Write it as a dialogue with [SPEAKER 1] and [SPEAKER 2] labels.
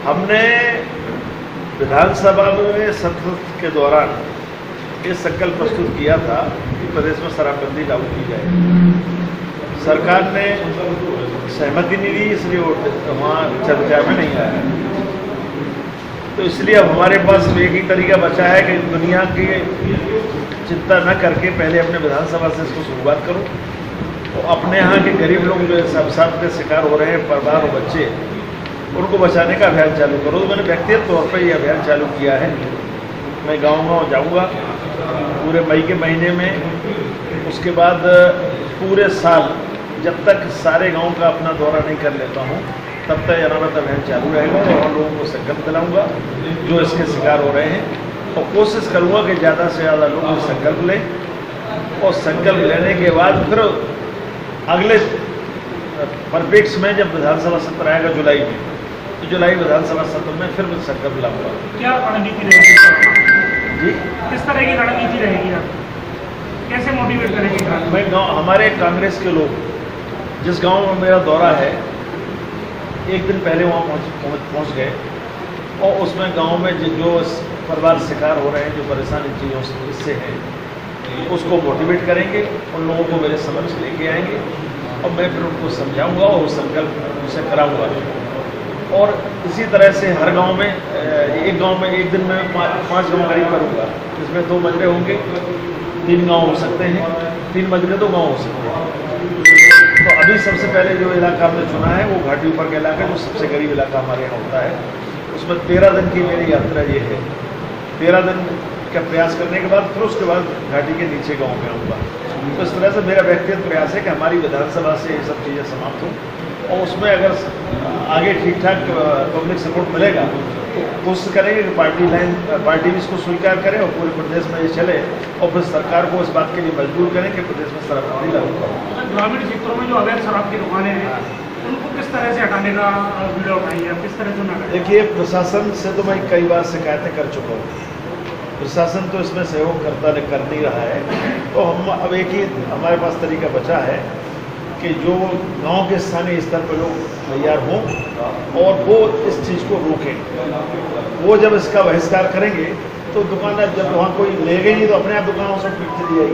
[SPEAKER 1] हमने विधानसभा में सत्र के दौरान ये संकल्प प्रस्तुत किया था कि प्रदेश में शराबबंदी लागू की जाए। सरकार ने सहमति नहीं दी, इसलिए वो वहाँ चर्चा में नहीं आया। तो इसलिए अब हमारे पास एक ही तरीका बचा है कि दुनिया की चिंता न करके पहले अपने विधानसभा से इसको शुरुआत करो। तो अपने यहाँ के गरीब लोग जो अवसाद के शिकार हो रहे हैं, परिवार और बच्चे, उनको बचाने का अभियान चालू करो। तो मैंने व्यक्तिगत तौर पर यह अभियान चालू किया है। मैं गाँव-गाँव जाऊँगा पूरे मई के महीने में। उसके बाद पूरे साल जब तक सारे गांव का अपना दौरा नहीं कर लेता हूं, तब तक अनामत अभियान चालू रहेगा और लोगों को संकल्प दिलाऊंगा जो इसके शिकार हो रहे हैं। और कोशिश करूंगा कि ज़्यादा से ज़्यादा लोग संकल्प लें और संकल्प लेने के बाद फिर अगले परिप्रेक्ष्य में जब विधानसभा सत्र आएगा जुलाई में, तो जुलाई विधानसभा सत्र में फिर मैं संकल्प लाऊंगा।
[SPEAKER 2] क्या रणनीति रहेगी
[SPEAKER 1] जी,
[SPEAKER 2] किस तरह की रणनीति रहेगी? आप कैसे मोटिवेट करेंगे?
[SPEAKER 1] मैं हमारे कांग्रेस के लोग जिस गांव में मेरा दौरा है, एक दिन पहले वहाँ पहुँच गए और उसमें गांव में जो परिवार शिकार हो रहे हैं, जो परेशानी चीज़ों इससे हैं, उसको मोटिवेट करेंगे, उन लोगों को मेरे समक्ष लेके आएंगे और मैं फिर उनको समझाऊंगा और संकल्प उनसे कराऊंगा। और इसी तरह से हर गांव में एक दिन में 5 गाँव करीब करूँगा, जिसमें 2 मजरे होंगे, 3 गाँव हो सकते हैं, 3 मजरे तो गाँव हो सकते हैं। तो अभी सबसे पहले जो इलाका हमने चुना है वो घाटी ऊपर का इलाका, जो सबसे गरीब इलाका हमारे यहाँ होता है। उसमें 13 दिन की मेरी यात्रा ये है। 13 दिन का प्रयास करने के बाद फिर उसके बाद घाटी के नीचे गाँव में आऊँगा। तो इस तरह से मेरा व्यक्तिगत प्रयास है कि हमारी विधानसभा से ये सब चीज़ें समाप्त हों और उसमें अगर आगे ठीक ठाक पब्लिक सपोर्ट मिलेगा तो कोशिश करेंगे कि पार्टी भी इसको स्वीकार करे और पूरे प्रदेश में ये चले और फिर सरकार को इस बात के लिए मजबूर करें कि प्रदेश में शराबबंदी लागू करो।
[SPEAKER 2] ग्रामीण क्षेत्रों में जो अवैध शराब की दुकानें हैं, उनको किस तरह से हटाने का वीडियो उठाई है, किस तरह से ना?
[SPEAKER 1] देखिए, प्रशासन से तो मैं कई बार शिकायतें कर चुका हूँ। प्रशासन तो इसमें सहयोग कर नहीं रहा है। तो हम अब एक ही हमारे पास तरीका बचा है कि जो गांव के स्थानीय स्तर पर लोग तैयार हों और वो इस चीज़ को रोकें। वो जब इसका बहिष्कार करेंगे तो दुकानदार, जब वहाँ कोई लेगा ही नहीं तो अपने आप दुकानों से पीट चली जाएगी।